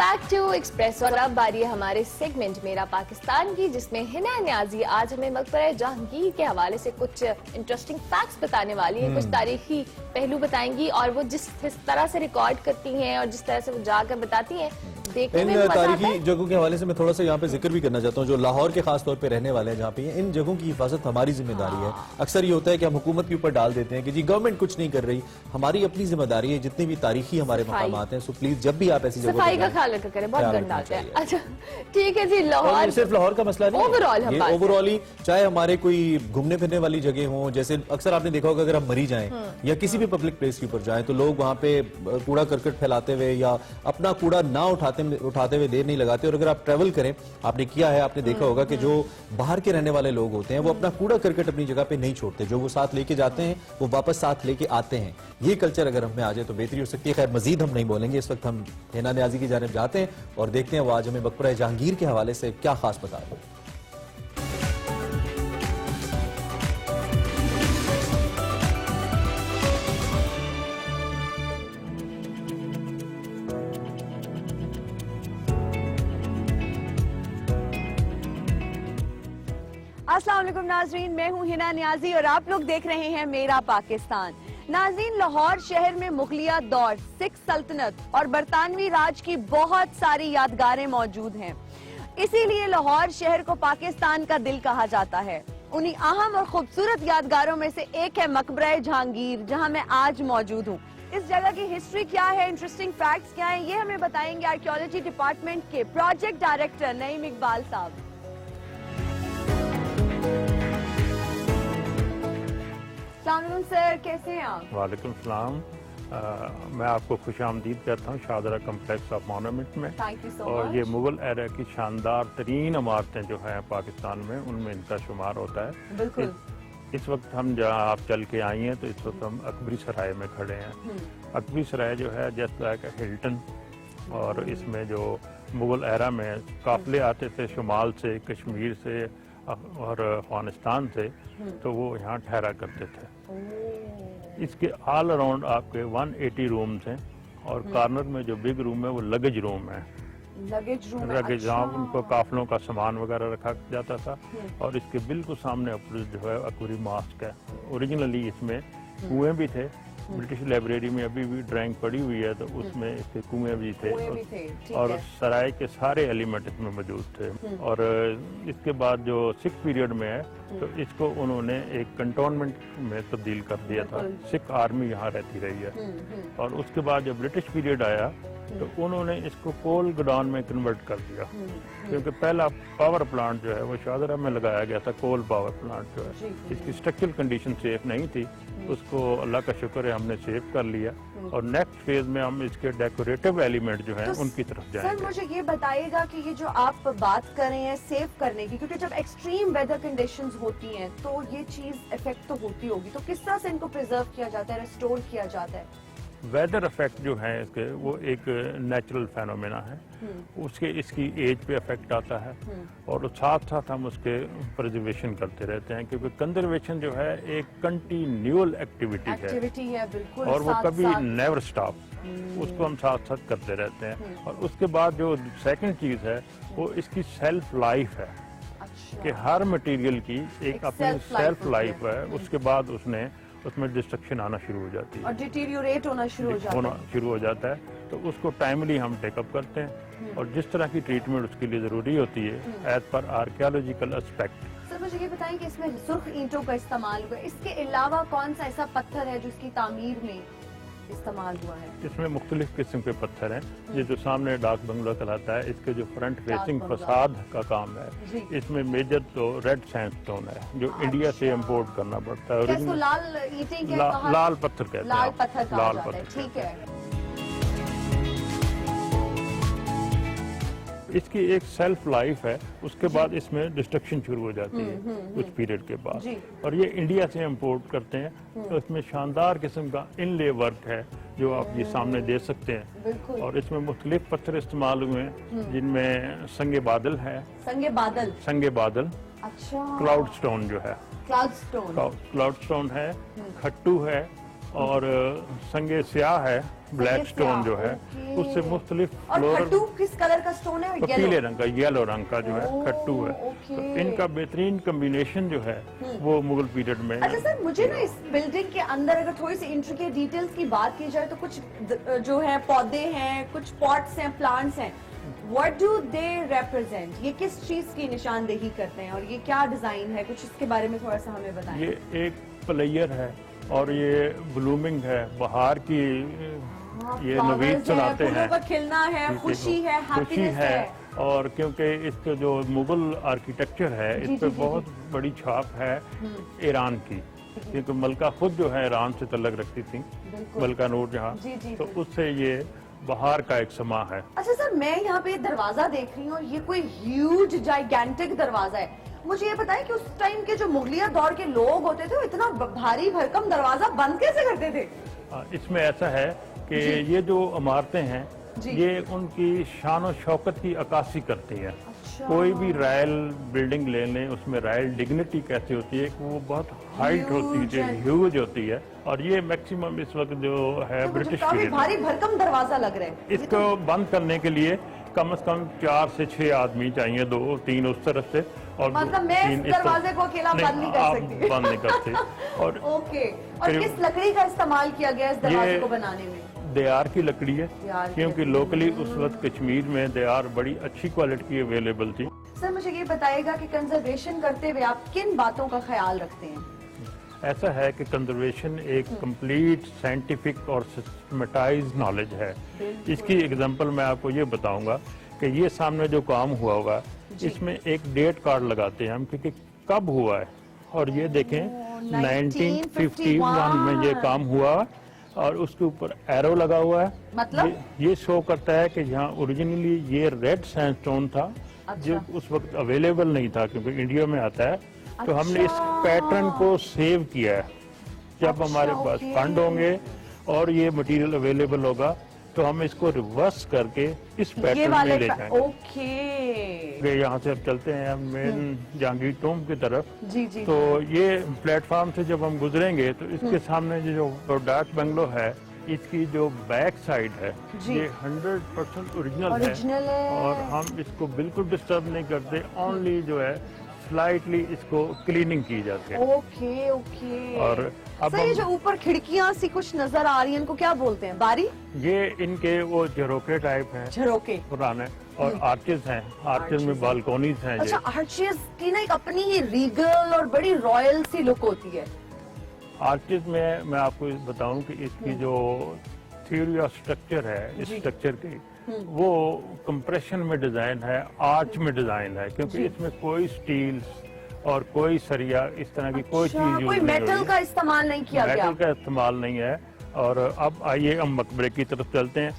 Back to express और अब बारी है हमारे सेगमेंट मेरा पाकिस्तान की, जिसमें हिना नियाजी आज हमें मकबरा जहांगीर के हवाले से कुछ इंटरेस्टिंग फैक्ट्स बताने वाली है, कुछ तारीखी पहलू बताएंगी और वो जिस तरह से रिकॉर्ड करती हैं और जिस तरह से वो जाकर बताती हैं देखने में तारीखी जगहों के हवाले से मैं थोड़ा सा यहाँ पे जिक्र भी करना चाहता हूँ। जो लाहौर के खास तौर पे रहने वाले हैं जहाँ पे इन जगहों की हिफाजत हमारी जिम्मेदारी है। अक्सर ये होता है कि हम हुकूमत के ऊपर डाल देते हैं कि जी गवर्नमेंट कुछ नहीं कर रही, हमारी अपनी जिम्मेदारी है। जितनी भी तारीखी हमारे मकामात हैं, सो प्लीज जब भी आप ऐसी जगह सफाई का ख्याल रखा करें, बहुत गंदा आता है। अच्छा ठीक है जी, लाहौर सिर्फ लाहौर का मसला नहीं, ओवरऑल ही चाहे हमारे कोई घूमने फिरने वाली जगह हो, जैसे अक्सर आपने देखा होगा अगर आप मरी जाएं या किसी भी पब्लिक प्लेस के ऊपर जाएं तो लोग वहां पे कूड़ा करकट फैलाते हुए या अपना कूड़ा ना उठाते हुए देर नहीं लगाते। और अगर आप ट्रेवल करें, आपने किया है, आपने देखा होगा कि जो बाहर के रहने वाले लोग होते हैं वो अपना कूड़ा करकट अपनी जगह पे नहीं छोड़ते, जो वो साथ लेके जाते हैं वो वापस साथ लेके आते हैं। ये कल्चर अगर हमें आ जाए तो बेहतरी हो सकती है। खैर मजीद हम नहीं बोलेंगे, इस वक्त हम हिना नियाजी की जानिब जाते हैं और देखते हैं वो आज हमें मकबरा जहांगीर के हवाले से क्या खास बता रहे हैं। अस्सलाम वालेकुम नाजरीन, मैं हूं हिना नियाजी और आप लोग देख रहे हैं मेरा पाकिस्तान। नाज़रीन, लाहौर शहर में मुगलिया दौर, सिख सल्तनत और बरतानवी राज की बहुत सारी यादगारें मौजूद हैं। इसीलिए लाहौर शहर को पाकिस्तान का दिल कहा जाता है। उन्हीं अहम और खूबसूरत यादगारों में से एक है मकबरा जहांगीर, जहां मैं आज मौजूद हूं। इस जगह की हिस्ट्री क्या है, इंटरेस्टिंग फैक्ट्स क्या है, ये हमें बताएंगे आर्कियोलॉजी डिपार्टमेंट के प्रोजेक्ट डायरेक्टर नईम इकबाल साहब। सर, कैसे हैं आप? वालेकुम सलाम। मैं आपको खुशामदीद करता हूँ शाहदरा कम्प्लेक्स ऑफ मॉन्यूमेंट में। थैंक यू सो और मच। ये मुगल एरा की शानदार तरीन इमारतें जो हैं पाकिस्तान में, उनमें इनका शुमार होता है। बिल्कुल। इस वक्त हम जहाँ आप चल के आई हैं तो इस वक्त हम अकबरी सराय में खड़े हैं। अकबरी सराय जो है जस्ट लाइक हिल्टन, और इसमें जो मुगल एरा में काफिले आते थे शुमाल से, कश्मीर से और अफगानिस्तान से, तो वो यहाँ ठहरा करते थे। इसके ऑल अराउंड आपके 180 रूम्स हैं और कॉर्नर में जो बिग रूम है वो लगेज रूम है। लगेज रूम, लगेज जहाँ उनको काफिलों का सामान वगैरह रखा जाता था। और इसके बिल्कुल सामने जो है अकबरी मॉस्क है। ओरिजिनली इसमें कुएं भी थे। ब्रिटिश लाइब्रेरी में अभी भी ड्राइंग पड़ी हुई है तो उसमें इसके कुएं भी थे, और सराय के सारे एलिमेंट इसमें मौजूद थे। और इसके बाद जो सिख पीरियड में है तो इसको उन्होंने एक कंटोनमेंट में तब्दील कर दिया था। सिख आर्मी यहाँ रहती रही है। और उसके बाद जब ब्रिटिश पीरियड आया तो उन्होंने इसको कोल गोडाउन में कन्वर्ट कर दिया, क्योंकि पहला पावर प्लांट जो है वो शाहदरा में लगाया गया था। कोल पावर प्लांट जो है, इसकी स्ट्रक्चरल कंडीशन सेफ नहीं थी, उसको अल्लाह का शुक्र है हमने सेव कर लिया। और नेक्स्ट फेज में हम इसके डेकोरेटिव एलिमेंट जो हैं तो उनकी तरफ जाएंगे। सर मुझे ये बताइएगा कि ये जो आप बात कर रहे हैं सेव करने की, क्योंकि जब एक्सट्रीम वेदर कंडीशंस होती हैं तो ये चीज इफेक्ट तो होती होगी, तो किस तरह से इनको प्रिजर्व किया जाता है, रिस्टोर किया जाता है? वेदर इफेक्ट जो है इसके वो एक नेचुरल फेनोमेना है। उसके इसकी एज पे इफेक्ट आता है और साथ साथ हम उसके प्रिजर्वेशन करते रहते हैं, क्योंकि कंजर्वेशन जो है एक कंटिन्यूअल एक्टिविटी है बिल्कुल, और वो कभी नेवर स्टॉप। उसको हम साथ साथ करते रहते हैं। और उसके बाद जो सेकंड चीज है वो इसकी सेल्फ लाइफ है। अच्छा। कि हर मटेरियल की एक अपनी सेल्फ लाइफ है। उसके बाद उसमें डिस्ट्रक्शन आना शुरू हो जाती है और डिटीरियोरेट होना शुरू हो जाता है। तो उसको टाइमली हम टेकअप करते हैं और जिस तरह की ट्रीटमेंट उसके लिए ज़रूरी होती है as per archaeological aspect. Sir मुझे ये बताएं कि इसमें सुर्ख ईंटों का इस्तेमाल हुआ, इसके अलावा कौन सा ऐसा पत्थर है जो इसकी तामीर में इस्तेमाल हुआ है? इसमें मुख्तलिफ किस्म के पत्थर हैं। ये जो सामने डाक बंगला कहलाता है, इसके जो फ्रंट फेसिंग फसाद का काम है, इसमें मेजर तो रेड सैंडस्टोन है जो इंडिया से इंपोर्ट करना पड़ता है। इसको लाल ईंटें लाल पत्थर कहते हैं। लाल पत्थर, ठीक है। इसकी एक सेल्फ लाइफ है, उसके बाद इसमें डिस्ट्रक्शन शुरू हो जाती है कुछ पीरियड के बाद। और ये इंडिया से इंपोर्ट करते हैं तो इसमें शानदार किस्म का इनले वर्क है जो आप ये सामने दे सकते हैं। और इसमें मुख्तलिफ पत्थर इस्तेमाल हुए हैं जिनमें संगे बादल है। संगे बादल, अच्छा। क्लाउड स्टोन जो है, क्लाउड स्टोन है, खट्टू है और संगे स्याह है, ब्लैक स्टोन स्याह, जो है, ओके। उससे मुख्तलिफ और फ्लोरल खट्टू किस कलर का स्टोन है? पीले रंग का, येलो रंग का जो है ओह, खट्टू है। ओके। तो इनका बेहतरीन कम्बिनेशन जो है वो मुगल पीरियड में अच्छा सर, मुझे ना इस बिल्डिंग के अंदर अगर थोड़ी सी इंट्रिकेट डिटेल्स की बात की जाए तो कुछ जो है पौधे हैं, कुछ पॉट्स हैं, प्लांट्स हैं, व्हाट डू दे रिप्रेजेंट? ये किस चीज की निशानदेही करते हैं और ये क्या डिजाइन है? कुछ इसके बारे में थोड़ा सा हमें बताएं। ये एक प्लेयर है और ये ब्लूमिंग है, बाहर की ये flowers नवीद है, सुनाते फूलों हैं, का खिलना है, खुशी है, खुशी हैप्पीनेस है। है। और क्योंकि इसका जो मुगल आर्किटेक्चर है, जी, इस पे जी, जी, बहुत बड़ी छाप है ईरान की, क्योंकि मलका खुद जो है ईरान से तल्लक रखती थी, बिल्कुल। मलका नूर जहाँ, जी, जी, तो जी। उससे ये बाहर का एक समा है। अच्छा सर, मैं यहाँ पे दरवाजा देख रही हूँ, ये कोई ह्यूज जाइगेंटिक दरवाजा है। मुझे ये बताएं कि उस टाइम के जो मुगलिया दौर के लोग होते थे वो इतना भारी भरकम दरवाजा बंद कैसे करते थे? इसमें ऐसा है कि ये जो इमारतें हैं जी। ये उनकी शान और शौकत की अक्कासी करती हैं। अच्छा। कोई भी रॉयल बिल्डिंग ले लें, उसमें रॉयल डिग्निटी कैसी होती है कि वो बहुत हाइट होती है, ह्यूज होती है, और ये मैक्सिमम इस वक्त जो है तो मुझे ब्रिटिश काफी पीरियड भारी भरकम दरवाजा लग रहा है। इसको बंद करने के लिए कम से कम 4 से 6 आदमी चाहिए, 2-3 उस तरफ से, और मतलब मैं इस 3 इस तरफ। दरवाजे को अकेला बंद नहीं कर आप सकती। बंद नहीं करते। और ओके। और करीब- किस लकड़ी का इस्तेमाल किया गया इस दरवाजे ये- को बनाने में? देयार की लकड़ी है, देयार की क्योंकि लकड़ी। लोकली उस वक्त कश्मीर में देयार बड़ी अच्छी क्वालिटी की अवेलेबल थी। सर मुझे ये बताइएगा कि कंजर्वेशन करते हुए आप किन बातों का ख्याल रखते हैं? ऐसा है कि कंजर्वेशन एक कंप्लीट साइंटिफिक और सिस्टमेटाइज नॉलेज है। इसकी एग्जांपल मैं आपको ये बताऊंगा कि ये सामने जो काम हुआ होगा, इसमें एक डेट कार्ड लगाते हैं हम, क्योंकि कब हुआ है। और ये देखें 1951 में ये काम हुआ, और उसके ऊपर एरो लगा हुआ है। मतलब? ये शो करता है कि यहाँ ओरिजिनली ये रेड सैंडस्टोन था, जो उस वक्त अवेलेबल नहीं था, क्योंकि इंडिया में आता है। तो हमने इस पैटर्न को सेव किया है। जब हमारे पास फंड होंगे और ये मटेरियल अवेलेबल होगा, तो हम इसको रिवर्स करके इस ये पैटर्न वाले में ले जाएंगे। ओके। यहाँ से अब चलते हैं मेन जहांगीर टॉम्ब की तरफ। जी जी। तो ये प्लेटफॉर्म से जब हम गुजरेंगे तो इसके सामने जो डाक बंगलो है, इसकी जो बैक साइड है, जी। ये 100% ओरिजिनल ओरिजिनल है। और हम इसको बिल्कुल डिस्टर्ब नहीं करते, ओनली जो है स्लाइटली इसको क्लीनिंग की जाती है। Okay okay. और अब सर ये हम- जो ऊपर खिड़कियां सी कुछ नजर आ रही हैं, इनको क्या बोलते हैं? बारी? ये इनके वो झरोके टाइप हैं झरोके। पुराने, और आर्चेस हैं, आर्चेस में बालकोनीज हैं। ये अच्छा, आर्चेस की ना एक अपनी ही रीगल और बड़ी रॉयल सी लुक होती है। आर्चेस में मैं आपको बताऊं कि इसकी जो थ्योरी ऑफ स्ट्रक्चर है, इस स्ट्रक्चर की, वो कंप्रेशन में डिजाइन है, आर्च में डिजाइन है, क्योंकि इसमें कोई स्टील और कोई सरिया इस तरह की कोई चीज यूज कोई नहीं मेटल हुई। का इस्तेमाल नहीं किया गया। मेटल का इस्तेमाल नहीं है। और अब आइए हम मकबरे की तरफ चलते हैं।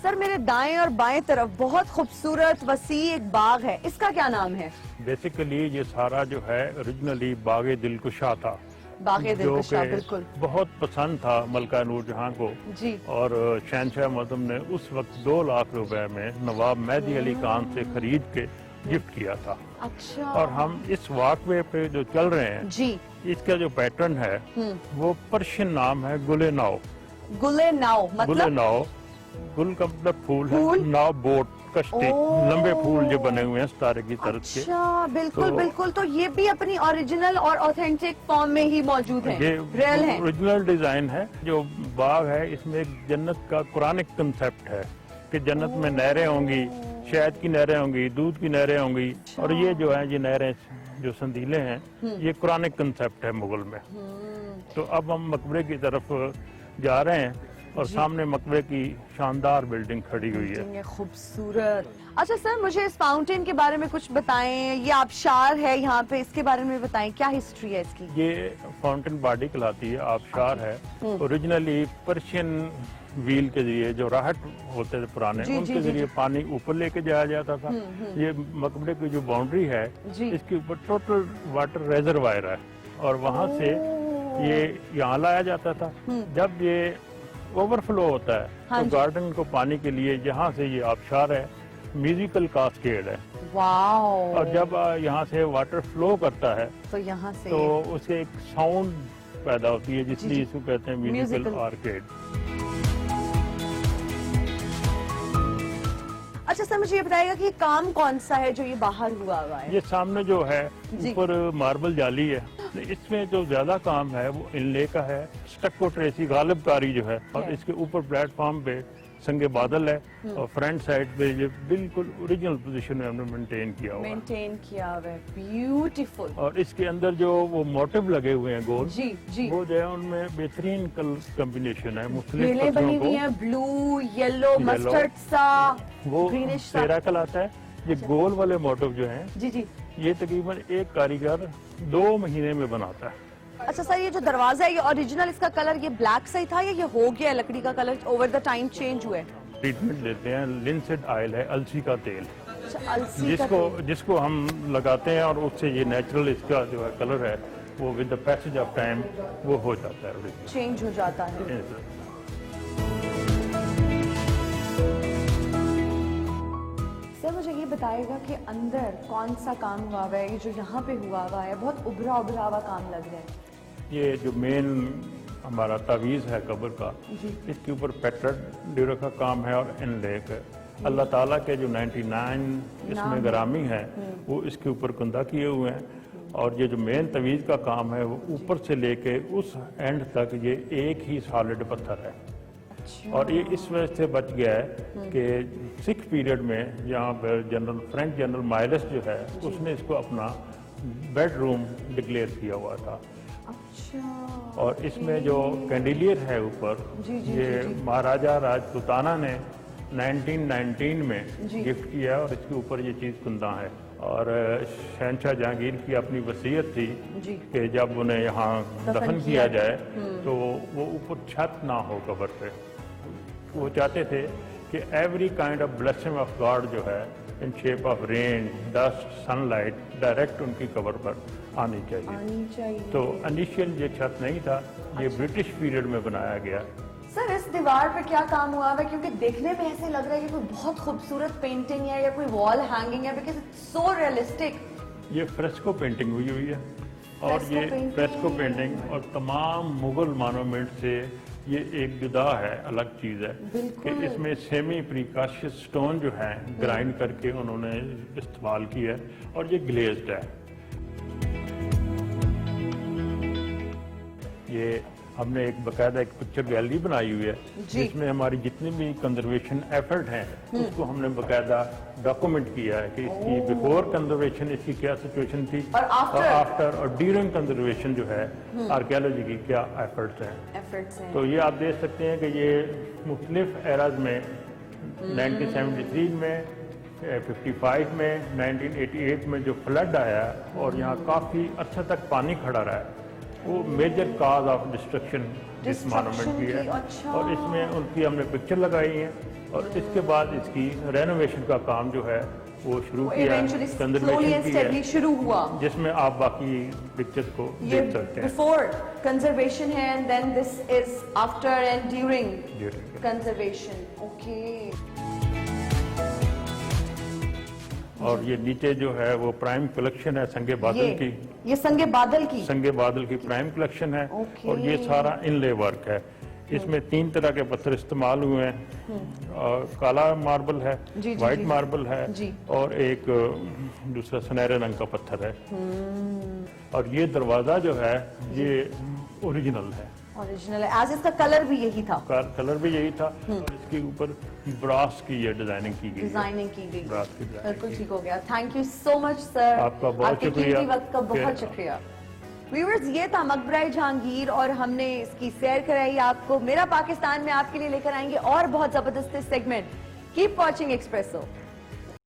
सर मेरे दाएं और बाएं तरफ बहुत खूबसूरत वसी एक बाग है, इसका क्या नाम है? बेसिकली ये सारा जो है ओरिजिनली बागे दिलकुशा था, बागे जो दिलकुशा, कि बिल्कुल बहुत पसंद था मलका नूरजहां को। जी। और शहनशाह मदम ने उस वक्त 2 लाख रुपए में नवाब मेहदी अली खान से खरीद के गिफ्ट किया था। अच्छा। और हम इस वॉकवे पे जो चल रहे हैं, जी। इसका जो पैटर्न है वो पर्शियन नाम है गुले नाव। गुले नाव गुले मतलब? नाव, गुल का मतलब फूल फूल? है, नाव बोट, कश्ती, ओह। लंबे फूल जो बने हुए हैं सितारे की तरफ के। अच्छा, बिल्कुल तो- बिल्कुल। तो ये भी अपनी ओरिजिनल और ऑथेंटिक फॉर्म में ही मौजूद है, ये रियल है। ओरिजिनल डिजाइन है। जो बाग है इसमें एक जन्नत का कुरानिक कंसेप्ट है कि जन्नत में नहरें होंगी, शहद की नहरें होंगी, दूध की नहरें होंगी। और ये जो है, ये नहरें जो संदीले हैं, ये कुरानिक कंसेप्ट है मुगल में। तो अब हम मकबरे की तरफ जा रहे हैं, और सामने मकबरे की शानदार बिल्डिंग खड़ी हुई है। ये खूबसूरत। अच्छा सर, मुझे इस फाउंटेन के बारे में कुछ बताएं। ये आबशार है यहाँ पे, इसके बारे में बताएं, क्या हिस्ट्री है इसकी? ये फाउंटेन बॉडी कहलाती है, आबशार है। ओरिजिनली पर्शियन व्हील के जरिए, जो राहट होते थे पुराने, जी, उनके जी, जरिए पानी ऊपर लेके जाया जाता था। ये मकबरे की जो बाउंड्री है, जी। इसके ऊपर टोटल वाटर रेजरवायर है, और वहां से ये यहाँ लाया जाता था। जब ये ओवरफ्लो होता है, हाँ तो जी। गार्डन को पानी के लिए यहाँ से ये आबशार है, म्यूजिकल कास्केड है। वाओ। और जब यहाँ से वाटर फ्लो करता है तो यहाँ से तो उसे एक साउंड पैदा होती है, जिसलिए इसको कहते हैं म्यूजिकल Musical। आर्केड। अच्छा सर, मुझे ये बताइएगा कि ये काम कौन सा है जो ये बाहर हुआ है? ये सामने जो है जी। ऊपर मार्बल जाली है, इसमें जो ज्यादा काम है वो इनले का है, स्टक्को ट्रेसी गालिबकारी जो है, और इसके ऊपर प्लेटफॉर्म पे संगे बादल है, और फ्रंट साइड पे ये बिल्कुल ओरिजिनल पोजीशन में हमने मेंटेन किया हुआ है। मेंटेन किया हुआ है, ब्यूटीफुल। और इसके अंदर जो वो मोटिव लगे हुए हैं गोल, जी जी। वो जो है उनमें बेहतरीन कलर कॉम्बिनेशन है, मुख्तलिफ बेलें बनी पत्थरों हुई को। हैं, ब्लू, येलो, मस्टर्ड सा, वो ग्रीनिश सा। सेराकल आता है। ये गोल वाले मोटिव जो हैं, जी जी। ये तकरीबन एक कारीगर 2 महीने में बनाता है। अच्छा सर, ये जो दरवाजा है ये ओरिजिनल इसका कलर ये ब्लैक से ही था या ये हो गया है, लकड़ी का colour over the time change हुआ है? ट्रीटमेंट देते हैं, लिंसेड ऑयल है, अलसी का तेल, अच्छा, अलसी का तेल। जिसको हम लगाते हैं, और उससे ये नेचुरल इसका जो है कलर है वो with the passage of time वो हो जाता है, चेंज हो जाता है। सर मुझे ये बताएगा कि अंदर कौन सा काम हुआ हुआ है, ये जो यहाँ पे हुआ हुआ है बहुत उभरा उभरा हुआ काम लग रहा है। ये जो मेन हमारा तावीज़ है कब्र का, इसके ऊपर पेट्रेड ड्यूरा का काम है और इनले का। अल्लाह ताला के जो 99 इसमें गरामी है वो इसके ऊपर कुंदा किए हुए हैं, और ये जो मेन तवीज़ का काम है वो ऊपर से लेके उस एंड तक ये एक ही सॉलिड पत्थर है। और ये इस वजह से बच गया है कि सिख पीरियड में यहाँ पर फ्रेंच जनरल माइलस जो है उसने इसको अपना बेडरूम डिक्लेयर किया हुआ था। अच्छा। और इसमें जो कैंडिलियर है ऊपर, ये महाराजा राजपूताना ने 1919 में गिफ्ट किया, और इसके ऊपर ये चीज़ कुंदा है। और शहनशाह जहांगीर की अपनी वसीयत थी कि जब उन्हें यहाँ दफन किया जाए तो वो ऊपर छत ना हो कब्र पे। वो चाहते थे कि every kind of blessing of God जो है in shape of rain, dust, sunlight direct उनकी कब्र पर आनी चाहिए। तो इनिशियल ये छत नहीं था, ये ब्रिटिश पीरियड में बनाया गया। सर इस दीवार पे क्या काम हुआ है, क्योंकि देखने में ऐसे लग रहा है कि कोई बहुत खूबसूरत पेंटिंग है या कोई वॉल हैंगिंग है, बिकॉज़ इट्स सो रियलिस्टिक। ये फ्रेस्को पेंटिंग हुई है, और ये फ्रेस्को पेंटिंग और तमाम मुगल मॉन्यूमेंट से ये एक जुदा है, अलग चीज है कि इसमें सेमी प्रीकाशियस स्टोन जो है ग्राइंड करके उन्होंने इस्तेमाल किया है, और ये ग्लेज्ड है। ये हमने एक बकायदा एक पिक्चर गैलरी बनाई हुई है, जिसमें हमारी जितनी भी कंजर्वेशन एफर्ट हैं उसको हमने बकायदा डॉक्यूमेंट किया है कि इसकी बिफोर कंजर्वेशन इसकी क्या सिचुएशन थी, और आफ्टर और ड्यूरिंग कंजर्वेशन जो है आर्कियोलॉजी की क्या एफर्ट्स हैं। तो ये आप देख सकते हैं कि ये मुख्तलिफ एराज में 1973 में, 55 में, 1988 में जो फ्लड आया और यहाँ काफ़ी अच्छा तक पानी खड़ा रहा है, वो मेजर काज ऑफ डिस्ट्रक्शन इस मॉन्यूमेंट की है। और इसमें उनकी हमने पिक्चर लगाई है, और इसके बाद इसकी रेनोवेशन का काम जो है वो शुरू किया, कंजर्वेशन की है, शुरू हुआ, जिसमें आप बाकी पिक्चर्स को देख सकते हैं। बिफोर कंजर्वेशन है and then this is after and during conservation. Okay. और ये नीचे जो है वो प्राइम कलेक्शन है संगे बादल की। ये संगे बादल की प्राइम कलेक्शन है। और ये सारा इनले वर्क है। इसमें 3 तरह के पत्थर इस्तेमाल हुए हैं, काला मार्बल है, व्हाइट मार्बल है, और एक दूसरा सुनहरे रंग का पत्थर है। और ये दरवाजा जो है ये ओरिजिनल है, एज इसका कलर भी यही था। कलर भी यही था, और इसके ऊपर ब्रास की ये डिजाइनिंग की गई। ब्रास की बिल्कुल ठीक हो गया। Thank you so much sir, आपका बहुत शुक्रिया, वक्त का बहुत शुक्रिया। व्यूअर्स, ये था मकबरा जहांगीर और हमने इसकी सैर कराई आपको। मेरा पाकिस्तान में आपके लिए लेकर आएंगे और बहुत जबरदस्त सेगमेंट। Keep watching espresso.